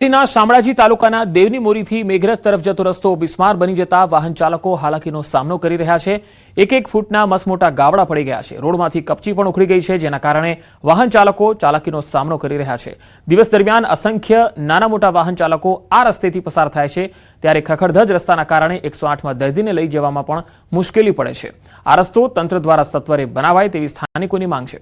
શામળાજી તાલુકાના દેવની મોરીથી મેઘરજ તરફ જતો રસ્તો બિસ્માર બની જતા વાહન ચાલકો હાલાકીનો સામનો કરી રહ્યા છે। એક ફૂટના મસમોટા ગાબડા પડી ગયા છે। રોડમાંથી કપચી પણ ઉખડી ગઈ છે, જેના કારણે વાહન ચાલકો ચાલાકીનો સામનો કરી રહ્યા છે। દિવસ દરમિયાન અસંખ્ય નાના મોટા વાહન ચાલકો આ રસ્તેથી પસાર થાય છે, ત્યારે ખખડધજ રસ્તાના કારણે 108માં દર્દીને લઈ જવામાં પણ મુશ્કેલી પડે છે। આ રસ્તો તંત્ર દ્વારા સત્વરે બનાવાય તેવી સ્થાનિકોની માંગ છે।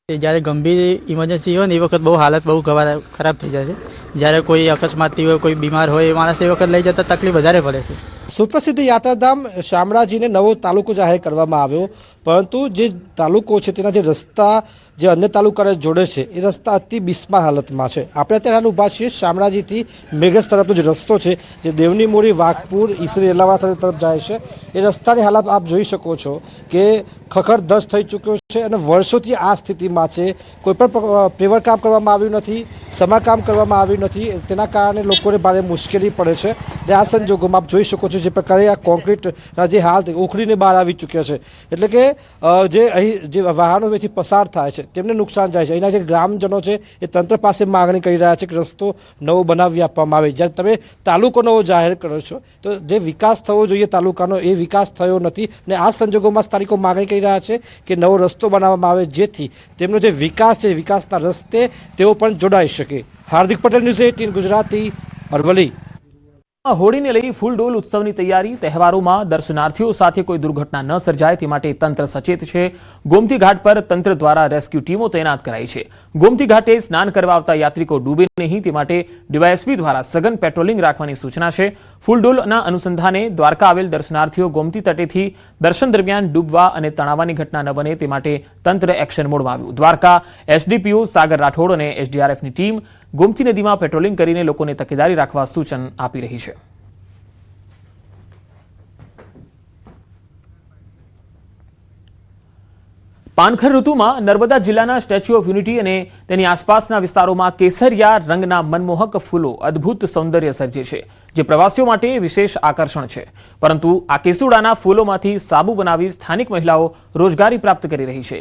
જ્યારે ગંભીર ઇમરજન્સી હોય ને એ વખત બહુ હાલત બહુ ખરાબ થઈ જાય છે। જ્યારે કોઈ અકસ્માત હોય, કોઈ બીમાર હોય એ માણસ એ વખત લઈ જતા તકલીફ વધારે પડે છે। સુપ્રસિદ્ધ યાત્રાધામ શામળાજીને નવો તાલુકો જાહેર કરવામાં આવ્યો, પરંતુ જે તાલુકો છે તેના જે રસ્તા જે અન્ય તાલુકાને જોડે છે એ રસ્તા અતિ બિસ્માર હાલતમાં છે। આપણે અત્યારે ઊભા છીએ શામળાજીથી મેઘરજ તરફનો જે રસ્તો છે, જે દેવની મોરી, વાઘપુર, ઈસરી એલાવાડા તરફ જાય છે, એ રસ્તાની હાલત આપ જોઈ શકો છો કે ખખડધજ થઈ ચૂક્યો છે અને વર્ષોથી આ સ્થિતિમાં છે। કોઈપણ પેવર કામ કરવામાં આવ્યું નથી, સમારકામ કરવામાં આવ્યું નથી, તેના કારણે લોકોને ભારે મુશ્કેલી પડે છે। અને આ સંજોગોમાં આપ જોઈ શકો છો જે પ્રકારે આ કોન્ક્રીટના જે હાલ ઉખડીને બહાર આવી ચૂક્યા છે, એટલે કે જે અહીં જે વાહનો અહીંથી પસાર થાય છે તેમને નુકસાન જાય છે। અહીંના જે ગ્રામજનો છે એ તંત્ર પાસે માગણી કરી રહ્યા છે કે રસ્તો નવો બનાવી આપવામાં આવે। જ્યારે તમે તાલુકો નવો જાહેર કરો છો તો જે વિકાસ થવો જોઈએ તાલુકાનો એ વિકાસ થયો નથી, અને આ સંજોગોમાં સ્થાનિકો માગણી કરી રહ્યા છે કે નવો રસ્તો બનાવવામાં આવે, જેથી તેમનો જે વિકાસ છે વિકાસના રસ્તે તેઓ પણ જોડાઈ શકે। હાર્દિક પટેલ, ન્યૂઝ 18 ગુજરાતી, અરવલ્લી। હોળીને લઈ ફૂલડોલ ઉત્સવની તૈયારી। તહેવારોમાં દર્શનાર્થીઓ સાથે કોઈ દુર્ઘટના ન સર્જાય તે માટે તંત્ર સચેત છે। ગોમતી ઘાટ પર તંત્ર દ્વારા રેસ્ક્યુ ટીમો તૈનાત કરાઈ છે। ગોમતી ઘાટે સ્નાન કરવા આવતા યાત્રિકો ડૂબે નહીં તે માટે ડીવાયએસપી દ્વારા સઘન પેટ્રોલિંગ રાખવાની સૂચના છે। ફૂલડોલના અનુસંધાને દ્વારકા આવેલ દર્શનાર્થીઓ ગોમતી તટેથી દર્શન દરમિયાન ડૂબવા અને તણાવવાની ઘટના ન બને તે માટે તંત્ર એક્શન મોડમાં આવ્યું। દ્વારકા એસડીપીઓ સાગર રાઠોડ અને એસડીઆરએફની ટીમ ગોમતી નદીમાં પેટ્રોલિંગ કરીને લોકોને તકેદારી રાખવા સૂચન આપી રહી છે। પાનખર ઋતુમાં નર્મદા જિલ્લાના સ્ટેચ્યુ ઓફ યુનિટી અને તેની આસપાસના વિસ્તારોમાં કેસરિયા રંગના મનમોહક ફૂલો અદ્ભુત સૌંદર્ય સર્જે છે, જે પ્રવાસીઓ માટે વિશેષ આકર્ષણ છે। પરંતુ આ કેસુડાના ફૂલોમાંથી સાબુ બનાવી સ્થાનિક મહિલાઓ રોજગારી પ્રાપ્ત કરી રહી છે।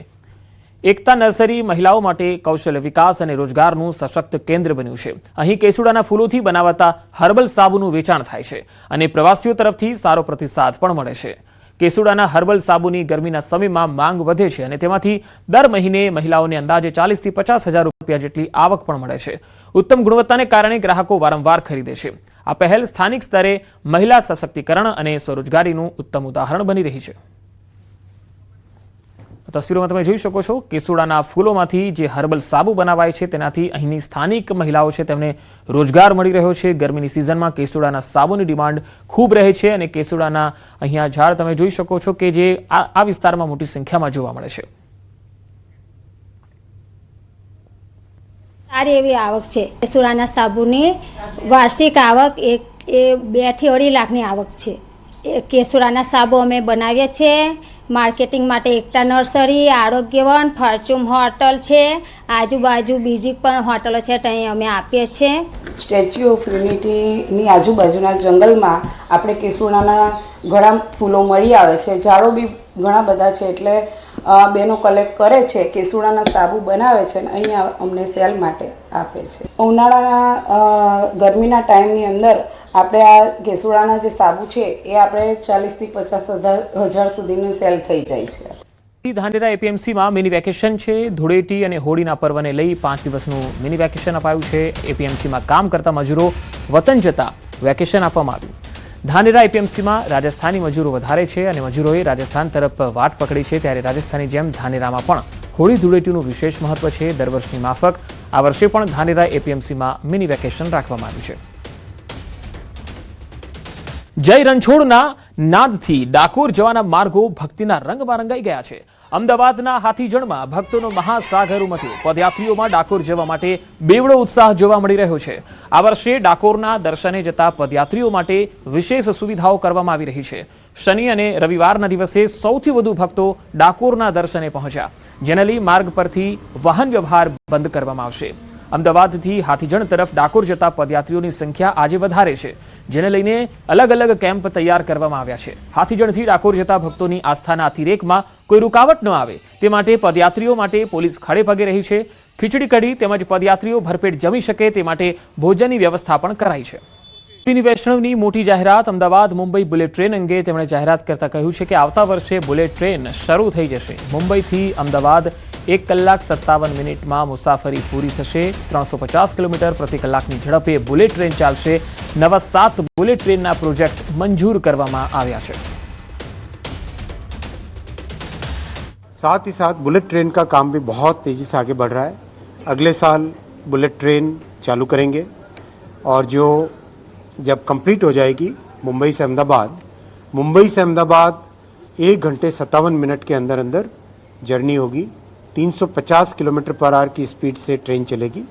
એકતા નર્સરી મહિલાઓ માટે કૌશલ્ય વિકાસ અને રોજગારનું સશક્ત કેન્દ્ર બન્યું છે। અહીં કેસુડાના ફૂલોથી બનાવાતા હર્બલ સાબુનું વેચાણ થાય છે અને પ્રવાસીઓ તરફથી સારો પ્રતિસાદ પણ મળે છે। કેસુડાના હર્બલ સાબુની ગરમીના સમયમાં માંગ વધે છે અને તેમાંથી દર મહિને મહિલાઓને અંદાજે 40 થી 50 હજાર રૂપિયા જેટલી આવક પણ મળે છે। ઉત્તમ ગુણવત્તાને કારણે ગ્રાહકો વારંવાર ખરીદે છે। આ પહેલ સ્થાનિક સ્તરે મહિલા સશક્તિકરણ અને સ્વરોજગારીનું ઉત્તમ ઉદાહરણ બની રહી છે। તસવીરોમાં તમે જોઈ શકો છો કેસુડાના ફૂલોમાંથી જે હર્બલ સાબુ બનાવાય છે તેનાથી અહીંની સ્થાનિક મહિલાઓ છે તેમને રોજગાર મળી રહ્યો છે। ગરમીની સિઝનમાં કેસુડાના સાબુની ડિમાન્ડ ખૂબ રહે છે અને કેસુડાના અહીંયા ઝાડ તમે જોઈ શકો છો કે જે આ વિસ્તારમાં મોટી સંખ્યામાં જોવા મળે છે। સારી એવી આવક છે। કેસુડાના સાબુની વાર્ષિક આવક 2 થી 2.5 લાખની આવક છે। કેસુડાના સાબુ અમે બનાવીએ છીએ। માર્કેટિંગ માટે એકતા નર્સરી, આરોગ્યવન, ફોર્ચ્યુન હોટલ છે, આજુબાજુ બીજી પણ હોટલો છે, ત્યાં અમે આપીએ છીએ। સ્ટેચ્યુ ઓફ યુનિટીની આજુબાજુના જંગલમાં આપણે કેસુડાના ઘણા ફૂલો મળી આવે છે। ઝાડો બી ઘણા બધા છે, એટલે બેનો કલેક્ટ કરે છે, કેસુડાના સાબુ બનાવે છે અને અહીંયા અમને સેલ માટે આપે છે। ઉનાળાના ગરમીના ટાઈમની અંદર આપણે આ કેસુડાના જે સાબુ છે એ આપણે 40 થી 50 હજાર સુધીનું સેલ થઈ જાય છે। ધાનેરા એપીએમસીમાં મિની વેકેશન છે। ધૂળેટી અને હોળીના પર્વને લઈ 5 દિવસનું મિની વેકેશન અપાયું છે। એપીએમસીમાં કામ કરતા મજૂરો વતન જતા વેકેશન આપવામાં આવ્યું। ધાનેરા એપીએમસીમાં રાજસ્થાની મજૂરો વધારે છે અને મજૂરોએ રાજસ્થાન તરફ વાટ પકડી છે, ત્યારે રાજસ્થાનની જેમ ધાનેરામાં પણ હોળી ધૂળેટીનું વિશેષ મહત્વ છે। દર વર્ષની માફક આ વર્ષે પણ ધાનેરા એપીએમસીમાં મિની વેકેશન રાખવામાં આવ્યું છે। જય રણછોડના નાદથી ડાકોર જવાના માર્ગો ભક્તિના રંગમાં રંગાઈ ગયા છે। અમદાવાદના હાથીજણમાં ભક્તોનો મહાસાગર ઉમટ્યો। પદયાત્રીઓમાં ડાકોર જવા માટે બેવડો ઉત્સાહ જોવા મળી રહ્યો છે। આ વર્ષે ડાકોરના દર્શને જતા પદયાત્રીઓ માટે વિશેષ સુવિધાઓ કરવામાં આવી રહી છે। શનિ અને રવિવારના દિવસે સૌથી વધુ ભક્તો ડાકોરના દર્શને પહોંચ્યા, જેને લઈ માર્ગ પરથી વાહન વ્યવહાર બંધ કરવામાં આવશે। અમદાવાદથી હાથીજણ તરફ ડાકોર જતા પદયાત્રીઓની સંખ્યા આજે વધારે છે, જેને લઈને અલગ અલગ કેમ્પ તૈયાર કરવામાં આવ્યા છે. હાથીજણથી ડાકોર જતા ભક્તોની આસ્થાના અતિરેકમાં કોઈ રૂકાવટ ન આવે તે માટે પદયાત્રીઓ માટે પોલીસ ખડે પગે રહી છે. ખીચડી કઢી તેમજ પદયાત્રીઓ ભરપેટ જમી શકે તે માટે ભોજનની વ્યવસ્થા પણ કરાઈ છે. વૈષ્ણવની મોટી જાહેરાત. અમદાવાદ મુંબઈ બુલેટ ટ્રેન અંગે તેમણે જાહેરાત કરતા કહ્યું છે કે આવતા વર્ષે બુલેટ ટ્રેન શરૂ થઈ જશે. મુંબઈથી અમદાવાદ 1 કલાક 57 મિનિટમાં મુસાફરી પૂરી થશે. 350 કિલોમીટર પ્રતિ કલાકની ઝડપે બુલેટ ટ્રેન ચાલશે. નવા 7 બુલેટ ટ્રેનના પ્રોજેક્ટ મંજૂર કરવામાં આવ્યા છે. साथ ही साथ बुलेट ट्रेन का काम भी बहुत तेज़ी से आगे बढ़ रहा है. अगले साल बुलेट ट्रेन चालू करेंगे और जो जब कंप्लीट हो जाएगी मुंबई से अहमदाबाद 1 घंटे 57 मिनट के अंदर अंदर जर्नी होगी. 350 किलोमीटर पर आवर की स्पीड से ट्रेन चलेगी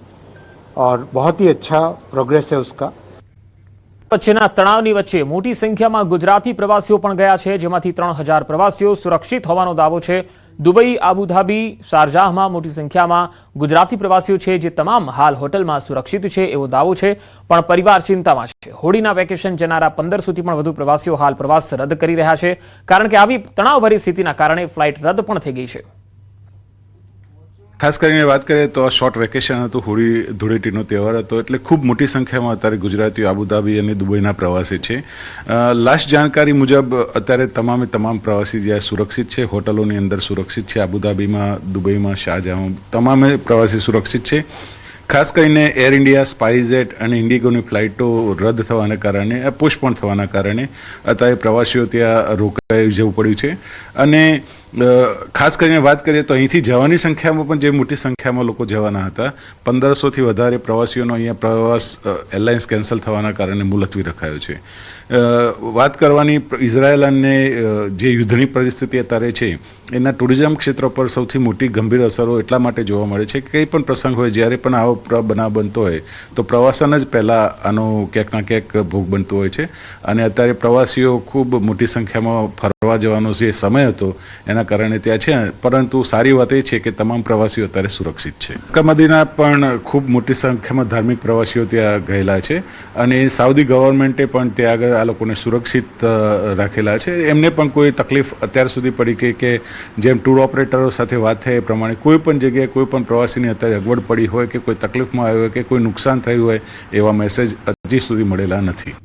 और बहुत ही अच्छा प्रोग्रेस है उसका. વચ્ચેના તણાવની વચ્ચે મોટી સંખ્યામાં ગુજરાતી પ્રવાસીઓ પણ ગયા છે, જેમાંથી 3000 પ્રવાસીઓ સુરક્ષિત હોવાનો દાવો છે. દુબઈ, આબુધાબી, શારજાહમાં મોટી સંખ્યામાં ગુજરાતી પ્રવાસીઓ છે, જે તમામ હાલ હોટલમાં સુરક્ષિત છે એવો દાવો છે, પણ પરિવાર ચિંતામાં છે. હોળીના વેકેશન જનારા 1500થી પણ વધુ પ્રવાસીઓ હાલ પ્રવાસ રદ કરી રહ્યા છે, કારણ કે આવી તણાવભરી સ્થિતિના કારણે ફ્લાઇટ રદ પણ થઈ ગઈ છે. ખાસ કરીને વાત કરીએ તો આ શોર્ટ વેકેશન હતું, હોળી ધૂળેટીનો તહેવાર હતો, એટલે ખૂબ મોટી સંખ્યામાં અત્યારે ગુજરાતીઓ આબુધાબી અને દુબઈના પ્રવાસી છે. લાસ્ટ જાણકારી મુજબ અત્યારે તમામ પ્રવાસી જ્યાં સુરક્ષિત છે, હોટલોની અંદર સુરક્ષિત છે. આબુધાબીમાં, દુબઈમાં, શારજાહમાં તમામે પ્રવાસી સુરક્ષિત છે. ખાસ કરીને એર ઇન્ડિયા, સ્પાઇસજેટ અને ઇન્ડિગોની ફ્લાઇટો રદ થવાના કારણે, પોસ્ટપોન થવાના કારણે અત્યારે પ્રવાસીઓ ત્યાં રોકાઈ જવું પડ્યું છે. અને ખાસ કરીને વાત કરીએ તો અહીંથી જવાની સંખ્યામાં પણ જે મોટી સંખ્યામાં લોકો જવાના હતા, 1500થી વધારે પ્રવાસીઓનો અહીંયા પ્રવાસ એરલાઇન્સ કેન્સલ થવાના કારણે મુલતવી રખાયો છે. વાત કરવાની ઇઝરાયલ અને જે યુદ્ધની પરિસ્થિતિ અત્યારે છે એના ટુરિઝમ ક્ષેત્ર પર સૌથી મોટી ગંભીર અસરો એટલા માટે જોવા મળે છે કે કંઈ પણ પ્રસંગ હોય, જ્યારે પણ આવો બનાવ બનતો હોય તો પ્રવાસન જ પહેલાં આનો ક્યાંક ના ક્યાંક ભોગ બનતો હોય છે. અને અત્યારે પ્રવાસીઓ ખૂબ મોટી સંખ્યામાં ફરવા જવાનો જે સમય હતો એના કારણે ત્યાં છે, પરંતુ સારી વાત એ છે કે તમામ પ્રવાસીઓ અત્યારે સુરક્ષિત છે. મક્કા મદીના પણ ખૂબ મોટી સંખ્યામાં ધાર્મિક પ્રવાસીઓ ત્યાં ગયેલા છે અને સાઉદી ગવર્મેન્ટે પણ ત્યાં આગળ આ લોકોને સુરક્ષિત રાખેલા છે. એમને પણ કોઈ તકલીફ અત્યાર સુધી પડી કે જેમ ટૂર ઓપરેટરો સાથે વાત થઈ એ પ્રમાણે કોઈ પણ જગ્યાએ કોઈ પણ પ્રવાસીની અત્યારે અગવડ પડી હોય કે કોઈ તકલીફમાં આવ્યો હોય કે કોઈ નુકસાન થયું હોય એવા મેસેજ હજી સુધી મળેલા નથી.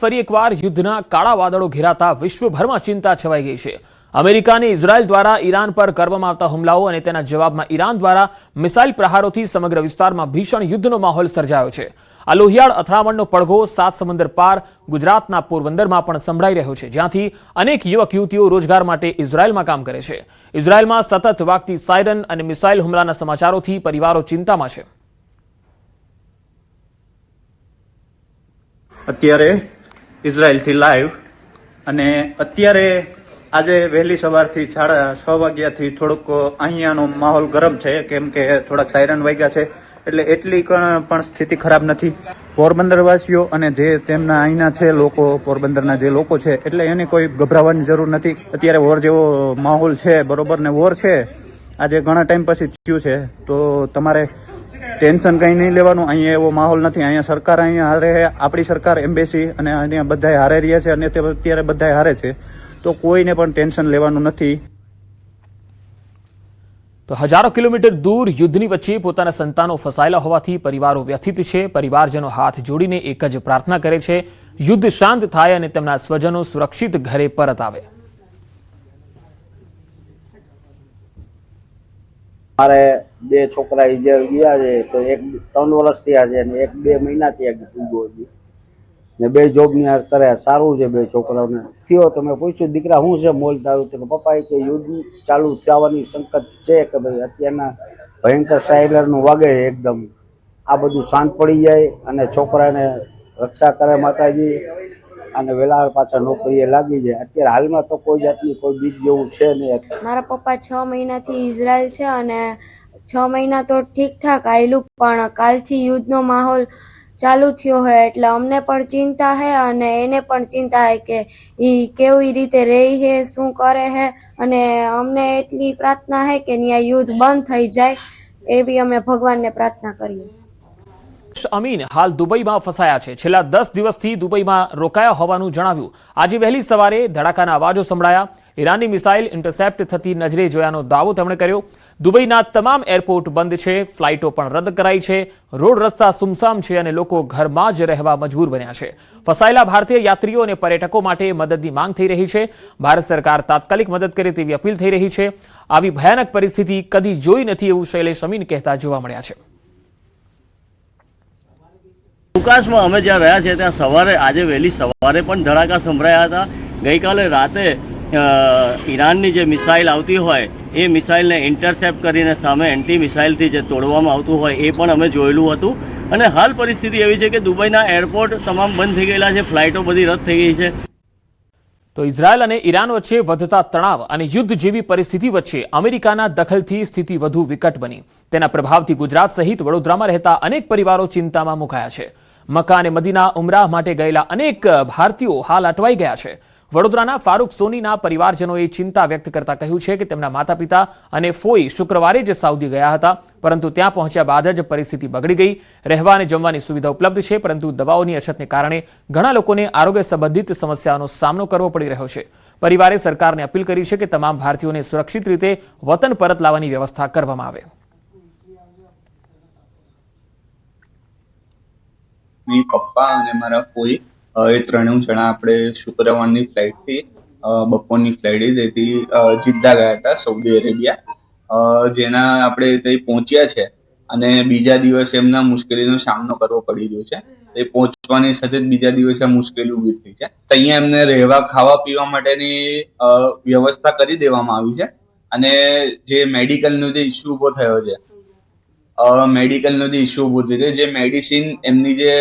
ફરી એકવાર યુદ્ધના કાળા વાદળો ઘેરાતા વિશ્વભરમાં ચિંતા છવાઈ ગઈ છે. અમેરિકા અને ઇઝરાયલ દ્વારા ઈરાન પર કરવામાં આવતા હુમલાઓ અને તેના જવાબમાં ઈરાન દ્વારા મિસાઇલ પ્રહારોથી સમગ્ર વિસ્તારમાં ભીષણ યુદ્ધનો માહોલ સર્જાયો છે. આ લોહિયાળ અથડામણનો પડઘો 7 સમુદ્ર પાર ગુજરાતના પોરબંદરમાં પણ સંભળાઈ રહ્યો છે, જ્યાંથી અનેક યુવક યુવતીઓ રોજગાર માટે ઇઝરાયલમાં કામ કરે છે. ઇઝરાયલમાં સતત વાગતી સાયરન અને મિસાઇલ હુમલાના સમાચારોથી પરિવારો ચિંતામાં છે. અત્યારે ઇઝરાયલથી લાઈવ, અને અત્યારે આજે વહેલી સવારથી 6:30 વાગ્યાથી થોડુંક અહીંયાનો માહોલ ગરમ છે, કેમ કે થોડાક સાયરન વાગ્યા છે, એટલે એટલી પણ સ્થિતિ ખરાબ નથી. પોરબંદરવાસીઓ અને જે તેમના અહીંના છે લોકો, પોરબંદરના જે લોકો છે, એટલે એને કોઈ ગભરાવાની જરૂર નથી. અત્યારે વોર જેવો માહોલ છે, બરોબર, ને વોર છે આજે ઘણા ટાઈમ પછી થયું છે, તો તમારે ટેન્શન કંઈ નહીં લેવાનું. અહીંયા એવો માહોલ નથી. અહીંયા સરકાર, અહીંયા હારે, આપણી સરકાર, એમ્બેસી અને અહીંયા બધાય હારે રહ્યા છે અને તે અત્યારે બધાય હારે છે, તો કોઈને પણ ટેન્શન લેવાનું નથી. તો હજારો કિલોમીટર દૂર યુદ્ધની વચ્ચે પોતાના સંતાનો ફસાયેલા હોવાથી પરિવારો વ્યથિત છે. પરિવારજનો હાથ જોડીને એક જ પ્રાર્થના કરે છે, યુદ્ધ શાંત થાય અને તેમના સ્વજનો સુરક્ષિત ઘરે પરત આવે. મારે 2 છોકરા ઇઝરાયલ ગયા છે, તો એક 3 વર્ષ થયા છે અને એક 2 મહિના થયા પૂરો ને 2 જોબની હાર કરે. સારું છે 2 છોકરાઓને. થયો તો મેં પૂછ્યું, દીકરા શું છે મોલ તારું? તો પપ્પાએ કે યુદ્ધ ચાલુ થવાની સંકટ છે, કે ભાઈ અત્યારના ભયંકર સાયરનનું વાગે એકદમ, આ બધું શાંત પડી જાય અને છોકરાને રક્ષા કરે માતાજી, અને વેલા પાછા નોકરીએ લાગી જાય. અત્યારે હાલમાં તો કોઈ જાતની કોઈ બીક જેવું છે નહીં. મારા પપ્પા 6 મહિનાથી ઇઝરાયલ છે અને 6 મહિના તો ઠીકઠાક આવેલું, પણ કાલથી યુદ્ધનો માહોલ ચાલુ થયો હોય એટલે અમને પણ ચિંતા છે અને એને પણ ચિંતા છે કે એ કેવી રીતે રહી છે, શું કરે છે, અને અમને એટલી પ્રાર્થના છે કે ત્યાં યુદ્ધ બંધ થઈ જાય, એવી અમે ભગવાનને પ્રાર્થના કરીએ. અમીન હાલ દુબઈમાં ફસાયા છે. છેલ્લા 10 દિવસથી દુબઈમાં રોકાયા હોવાનું જણાવ્યું. આજે વહેલી સવારે ધડાકાના અવાજો સંભળાયા. ઈરાનની મિસાઇલ ઇન્ટરસેપ્ટ થતી નજરે જોયાનો દાવો તેમણે કર્યો. દુબઈના તમામ એરપોર્ટ બંધ છે, ફ્લાઇટો પણ રદ કરાઈ છે, રોડ રસ્તા સુમસામ છે અને લોકો ઘરમાં જ રહેવા મજબૂર બન્યા છે. ફસાયેલા ભારતીય યાત્રીઓ અને પર્યટકો માટે મદદની માંગ થઈ રહી છે. ભારત સરકાર તાત્કાલિક મદદ કરે તેવી અપીલ થઈ રહી છે. આવી ભયાનક પરિસ્થિતિ કદી જોઈ નથી એવું શૈલેષ અમીન કહેતા જોવા મળ્યા છે. અવકાશમાં અમે જ્યાં રહ્યા છીએ ત્યાં સવારે આજે વહેલી સવારે પણ ધડાકા સંભળાયા હતા. ગઈકાલે રાતે ઈરાનની જે મિસાઇલ આવતી હોય એ મિસાઇલને ઇન્ટરસેપ્ટ કરીને સામે એન્ટી મિસાઇલથી જે તોડવામાં આવતું હોય એ પણ અમે જોયેલું હતું. અને હાલ પરિસ્થિતિ એવી છે કે દુબઈના એરપોર્ટ તમામ બંધ થઈ ગયેલા છે, ફ્લાઇટો બધી રદ થઈ ગઈ છે. તો ઇઝરાયલ અને ઈરાન વચ્ચે વધતા તણાવ અને યુદ્ધ જેવી પરિસ્થિતિ વચ્ચે અમેરિકાના દખલથી સ્થિતિ વધુ વિકટ બની. તેના પ્રભાવથી ગુજરાત સહિત વડોદરામાં રહેતા અનેક પરિવારો ચિંતામાં મુકાયા છે. મક્કા અને મદીના ઉમરાહ માટે ગયેલા અનેક ભારતીયો હાલ અટવાઈ ગયા છે. વડોદરાના ફારૂક સોનીના પરિવારજનોએ ચિંતા વ્યક્ત કરતા કહ્યું છે કે તેમના માતા પિતા અને ફોઈ શુક્રવારે જ સાઉદી ગયા હતા, પરંતુ ત્યાં પહોંચ્યા બાદ જ પરિસ્થિતિ બગડી ગઈ. રહેવા અને જમવાની સુવિધા ઉપલબ્ધ છે, પરંતુ દવાઓની અછતને કારણે ઘણા લોકોને આરોગ્ય સંબંધિત સમસ્યાઓનો સામનો કરવો પડી રહ્યો છે. પરિવારે સરકારને અપીલ કરી છે કે તમામ ભારતીયોને સુરક્ષિત રીતે વતન પરત લાવવાની વ્યવસ્થા કરવામાં આવે. પપ્પા અને મારા ફોઈ એ ત્રણેય જણા આપણે શુક્રવારની ફ્લાઇટથી બપોરની ફ્લાઇટ હતી જિદ્દા ગયા હતા સાઉદી અરેબિયા, જેના આપણે ત્યાં પહોંચ્યા છે અને બીજા દિવસે એમના મુશ્કેલીનો સામનો કરવો પડી રહ્યો છે. એ પહોંચવાની સાથે જ બીજા દિવસે મુશ્કેલી ઊભી થઈ છે. અહીંયા એમને રહેવા ખાવા પીવા માટેની વ્યવસ્થા કરી દેવામાં આવી છે. અને જે મેડિકલનો જે ઇસ્યુ ઊભો થયો છે, મેડિકલનો જે ઇસ્યુ ઊભો થયો છે, જે મેડિસિન એમની જે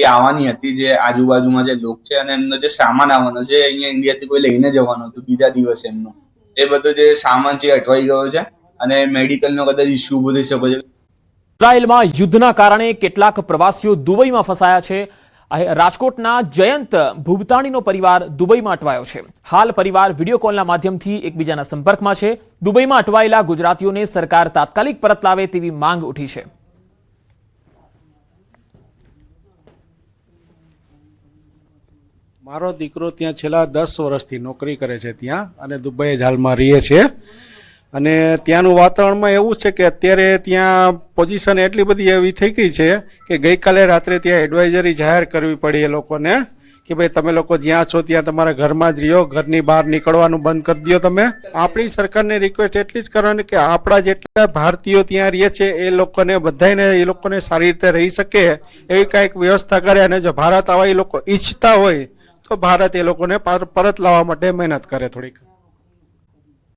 આવવાની હતી, જે આજુબાજુમાં જે લોક છે અને એમનો જે સામાન આવવાનો છે, અહીંયા ઇન્ડિયાથી કોઈ લઈને જવાનું હતું બીજા દિવસે એમનો, એ બધો જે સામાન છે અટવાઈ ગયો છે અને મેડિકલનો કદાચ ઇસ્યુ ઊભો થઈ શકે છે. ઇઝરાયલમાં યુદ્ધના કારણે કેટલાક પ્રવાસીઓ દુબઈમાં ફસાયા છે. રાજકોટના જયંત ભૂબતાણીનો પરિવાર દુબઈમાં અટવાયો છે. હાલ પરિવાર વિડીયો કોલના માધ્યમથી એકબીજાના સંપર્કમાં છે. દુબઈમાં અટવાયેલા ગુજરાતીઓને સરકાર તાત્કાલિક પરત લાવે તેવી માંગ ઉઠી છે. મારો દીકરો ત્યાં છેલ્લા 10 વર્ષથી નોકરી કરે છે ત્યાં, અને દુબઈ જ હાલમાં રહે છે. અને ત્યાંનું વાતાવરણમાં એવું છે કે અત્યારે ત્યાં પોઝિશન એટલી બધી એવી થઈ ગઈ છે કે ગઈકાલે રાત્રે ત્યાં એડવાઇઝરી જાહેર કરવી પડી એ લોકોને કે ભાઈ તમે લોકો જ્યાં છો ત્યાં તમારા ઘરમાં જ રહ્યો, ઘરની બહાર નીકળવાનું બંધ કરી દો. તમે આપણી સરકારને રિક્વેસ્ટ એટલી જ કરવાની કે આપણા જેટલા ભારતીયો ત્યાં રહે છે એ લોકોને બધાને એ લોકોને સારી રીતે રહી શકે એવી કાંઈક વ્યવસ્થા કરે. અને જો ભારત આવા એ લોકો ઈચ્છતા હોય તો ભારત એ લોકોને પરત લાવવા માટે મહેનત કરે થોડીક.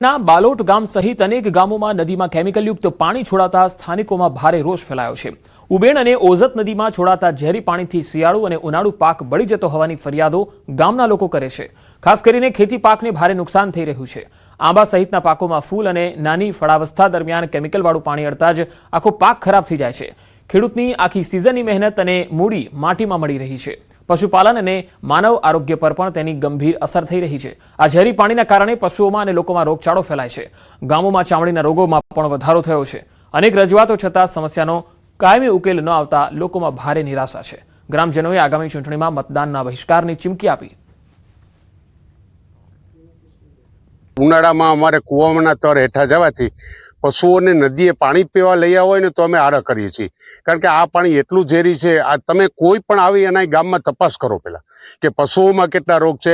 ના બાલોટ ગામ સહિત અનેક ગામોમાં નદીમાં કેમિકલયુક્ત પાણી છોડાતા સ્થાનિકોમાં ભારે રોષ ફેલાયો છે. ઉબેણ અને ઓઝત નદીમાં છોડાતા ઝેરી પાણીથી શિયાળુ અને ઉનાળુ પાક બળી જતો હોવાની ફરિયાદો ગામના લોકો કરે છે. ખાસ કરીને ખેતી પાકને ભારે નુકસાન થઈ રહ્યું છે. આંબા સહિતના પાકોમાં ફૂલ અને નાની ફળાવસ્થા દરમિયાન કેમિકલવાળું પાણી અડતા જ આખો પાક ખરાબ થઈ જાય છે. ખેડૂતની આખી સિઝનની મહેનત અને મૂડી માટીમાં મળી રહી છે. પશુપાલન અને માનવ આરોગ્ય પર પણ તેની ગંભીર અસર થઈ રહી છે. આ ઝેરી પાણીના કારણે પશુઓમાં અને લોકોમાં રોગચાળો ફેલાય છે. ગામોમાં ચામડીના રોગોમાં પણ વધારો થયો છે. અનેક રજૂઆતો છતાં સમસ્યાનો કાયમી ઉકેલ ન આવતા લોકોમાં ભારે નિરાશા છે. ગ્રામજનોએ આગામી ચૂંટણીમાં મતદાનના બહિષ્કારની ચીમકી આપી. ઉનાળામાં અમારે કુવાના તર હેઠા જવાથી પશુઓને નદીએ પાણી પીવા લઈ આવો હોય ને તો અમે આડા કરીએ છીએ, કારણ કે આ પાણી એટલું ઝેરી છે. આ તમે કોઈ પણ આવી એના ગામમાં તપાસ કરો પેલા કે પશુઓમાં કેટલા રોગ છે,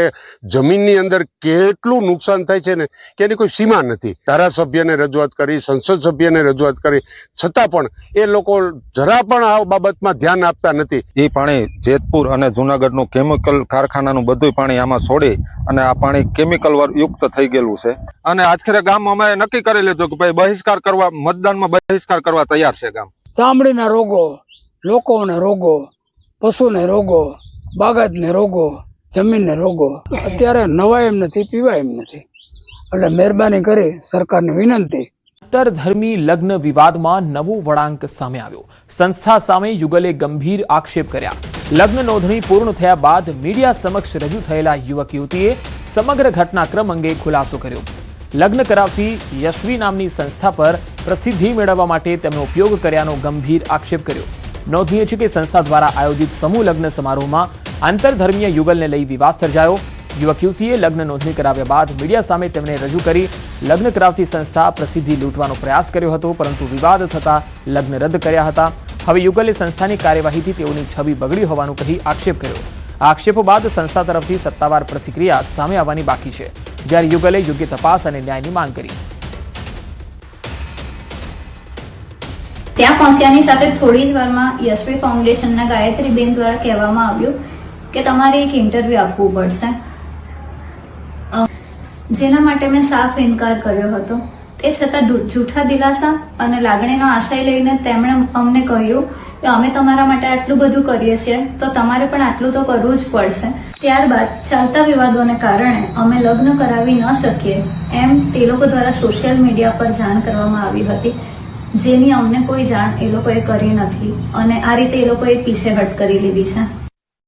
જમીનની અંદર કેટલું નુકસાન થાય છે ને કે એની કોઈ સીમા નથી. ધારાસભ્યને રજૂઆત કરી, સંસદ સભ્યને રજૂઆત કરી, છતાં પણ એ લોકો જરા પણ આ બાબતમાં ધ્યાન આપતા નથી. એ પાણી જેતપુર અને જુનાગઢનું કેમિકલ કારખાનાનું બધું પાણી આમાં છોડી અને આ પાણી કેમિકલ યુક્ત થઈ ગયેલું છે. અને આજખરે ગામ અમે નક્કી કરી લીધું કે ભાઈ બહિષ્કાર કરવા, મતદાનમાં બહિષ્કાર કરવા તૈયાર છે ગામ. ચામડીના રોગો, લોકોને રોગો, પશુને રોગો, બાગાયતને રોગો, જમીનને રોગો, અત્યારે નવાય એમ નથી, પીવાય એમ નથી. એટલે મહેરબાની કરી સરકારને વિનંતી. આંતરધર્મી લગ્ન વિવાદમાં નવો વળાંક સામે આવ્યો. સંસ્થા સામે યુગલે ગંભીર આક્ષેપ કર્યા. લગ્ન નોંધણી પૂર્ણ થયા બાદ મીડિયા સમક્ષ રજૂ થયેલા યુવક યુવતીએ સમગ્ર ઘટનાક્રમ અંગે ખુલાસો કર્યો. લગ્ન કરાવતી યશવી નામની સંસ્થા પર પ્રસિદ્ધિ મેળવવા માટે તેમનો ઉપયોગ કર્યાનો ગંભીર આક્ષેપ કર્યો. નોંધનીય છે કે સંસ્થા દ્વારા આયોજિત સમૂહ લગ્ન સમારોહમાં આંતરધર્મીય યુગલને લઈ વિવાદ સર્જાયો. યુવક યુવતીએ લગ્ન નોંધણી કરાવ્યા બાદ મીડિયા સામે તેમને રજૂ કરી લગ્ન કરાવતી સંસ્થા પ્રસિદ્ધિ લૂંટવાનો પ્રયાસ કર્યો હતો, પરંતુ વિવાદ થતાં લગ્ન રદ કર્યા હતા. હવે યુગલે સંસ્થાની કાર્યવાહીથી તેઓની છબી બગડી હોવાનું કહી આક્ષેપ કર્યો. આ આક્ષેપો બાદ સંસ્થા તરફથી સત્તાવાર પ્રતિક્રિયા સામે આવવાની બાકી છે, જ્યારે યુગલે યોગ્ય તપાસ અને ન્યાયની માંગ કરી. ત્યાં પહોંચ્યાની સાથે થોડી જ વારમાં યશવી ફાઉન્ડેશનના ગાયત્રીબેન દ્વારા કહેવામાં આવ્યું કે તમારે એક ઇન્ટરવ્યૂ આપવું પડશે, જેના માટે મેં સાફ ઇનકાર કર્યો હતો. તે છતાં જૂઠા દિલાસા અને લાગણીનો આશય લઈને તેમણે અમને કહ્યું કે અમે તમારા માટે આટલું બધું કરીએ છીએ તો તમારે પણ આટલું તો કરવું જ પડશે. ત્યારબાદ ચાલતા વિવાદોને કારણે અમે લગ્ન કરાવી ન શકીએ એમ તે લોકો દ્વારા સોશિયલ મીડિયા પર જાણ કરવામાં આવી હતી, જેની અમને કોઈ જાણ એ લોકોએ કરી નથી અને આ રીતે એ લોકોએ પીછેહટ કરી લીધી છે.